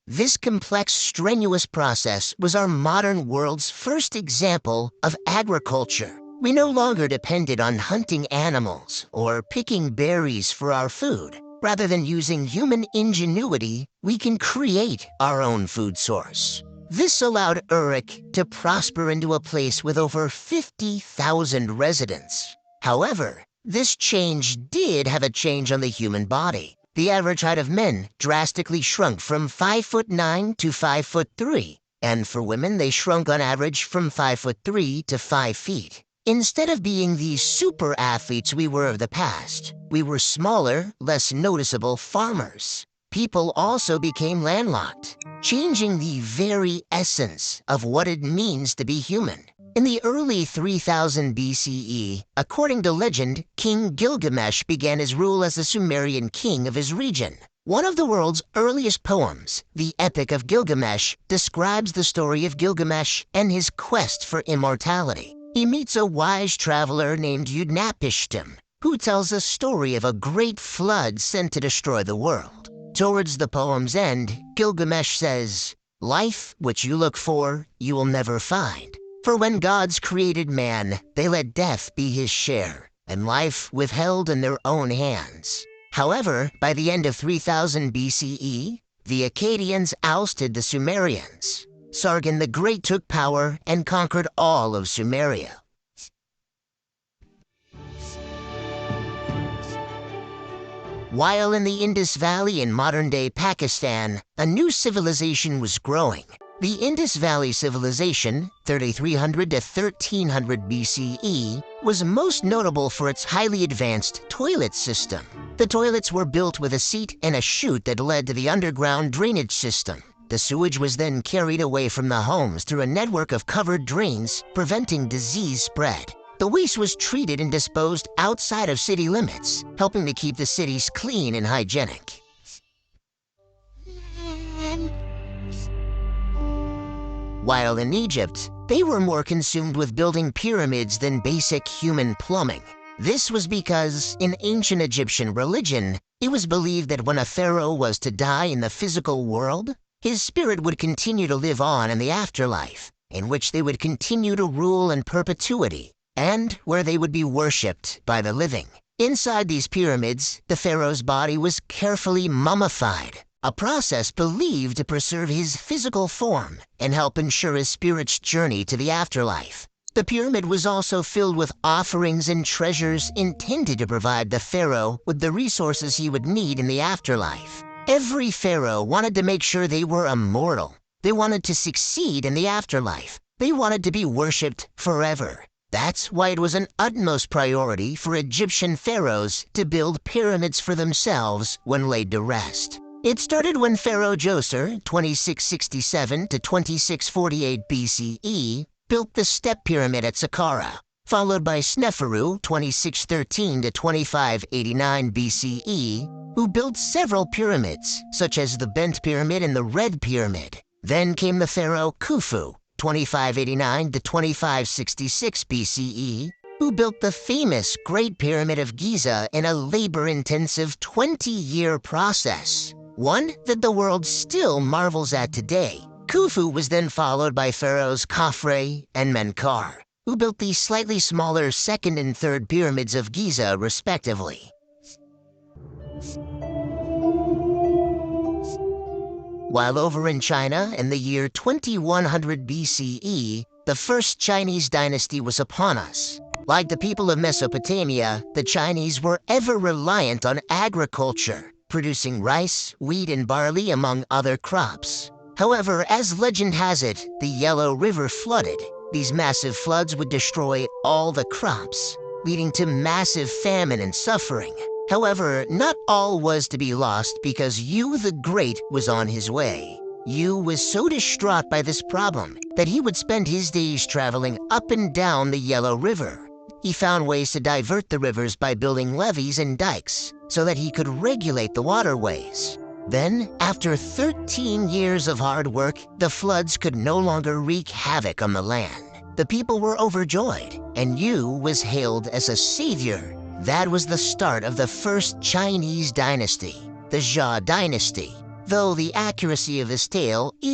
This complex, strenuous process was our modern world's first example of agriculture. We no longer depended on hunting animals or picking berries for our food. Rather than using human ingenuity, we can create our own food source. This allowed Uruk to prosper into a place with over 50,000 residents. However, this change did have a change on the human body. The average height of men drastically shrunk from 5'9" to 5'3", and for women they shrunk on average from 5'3" to 5 feet. Instead of being the super athletes we were of the past, we were smaller, less noticeable farmers. People also became landlocked, changing the very essence of what it means to be human. In the early 3000 BCE, according to legend, King Gilgamesh began his rule as the Sumerian king of his region. One of the world's earliest poems, the Epic of Gilgamesh, describes the story of Gilgamesh and his quest for immortality. He meets a wise traveler named Utnapishtim, who tells a story of a great flood sent to destroy the world. Towards the poem's end, Gilgamesh says, "Life, which you look for, you will never find. For when gods created man, they let death be his share, and life withheld in their own hands." However, by the end of 3000 BCE, the Akkadians ousted the Sumerians. Sargon the Great took power and conquered all of Sumeria. While in the Indus Valley in modern-day Pakistan, a new civilization was growing. The Indus Valley Civilization, 3300 to 1300 BCE, was most notable for its highly advanced toilet system. The toilets were built with a seat and a chute that led to the underground drainage system. The sewage was then carried away from the homes through a network of covered drains, preventing disease spread. The waste was treated and disposed outside of city limits, helping to keep the cities clean and hygienic. While in Egypt, they were more consumed with building pyramids than basic human plumbing. This was because, in ancient Egyptian religion, it was believed that when a pharaoh was to die in the physical world, his spirit would continue to live on in the afterlife, in which they would continue to rule in perpetuity, and where they would be worshipped by the living. Inside these pyramids, the pharaoh's body was carefully mummified, a process believed to preserve his physical form and help ensure his spirit's journey to the afterlife. The pyramid was also filled with offerings and treasures intended to provide the pharaoh with the resources he would need in the afterlife. Every pharaoh wanted to make sure they were immortal. They wanted to succeed in the afterlife. They wanted to be worshipped forever. That's why it was an utmost priority for Egyptian pharaohs to build pyramids for themselves when laid to rest. It started when Pharaoh Djoser, 2667 to 2648 BCE, built the Step Pyramid at Saqqara, followed by Sneferu, 2613 to 2589 BCE, who built several pyramids, such as the Bent Pyramid and the Red Pyramid. Then came the pharaoh Khufu, 2589 to 2566 BCE, who built the famous Great Pyramid of Giza in a labor-intensive 20-year process, one that the world still marvels at today. Khufu was then followed by pharaohs Khafre and Menkaure, who built the slightly smaller second and third pyramids of Giza, respectively. While over in China, in the year 2100 BCE, the first Chinese dynasty was upon us. Like the people of Mesopotamia, the Chinese were ever reliant on agriculture, producing rice, wheat, and barley, among other crops. However, as legend has it, the Yellow River flooded. These massive floods would destroy all the crops, leading to massive famine and suffering. However, not all was to be lost because Yu the Great was on his way. Yu was so distraught by this problem that he would spend his days traveling up and down the Yellow River. He found ways to divert the rivers by building levees and dikes so that he could regulate the waterways. Then, after 13 years of hard work, the floods could no longer wreak havoc on the land. The people were overjoyed, and Yu was hailed as a savior. That was the start of the first Chinese dynasty, the Jia dynasty. though the accuracy of his tale is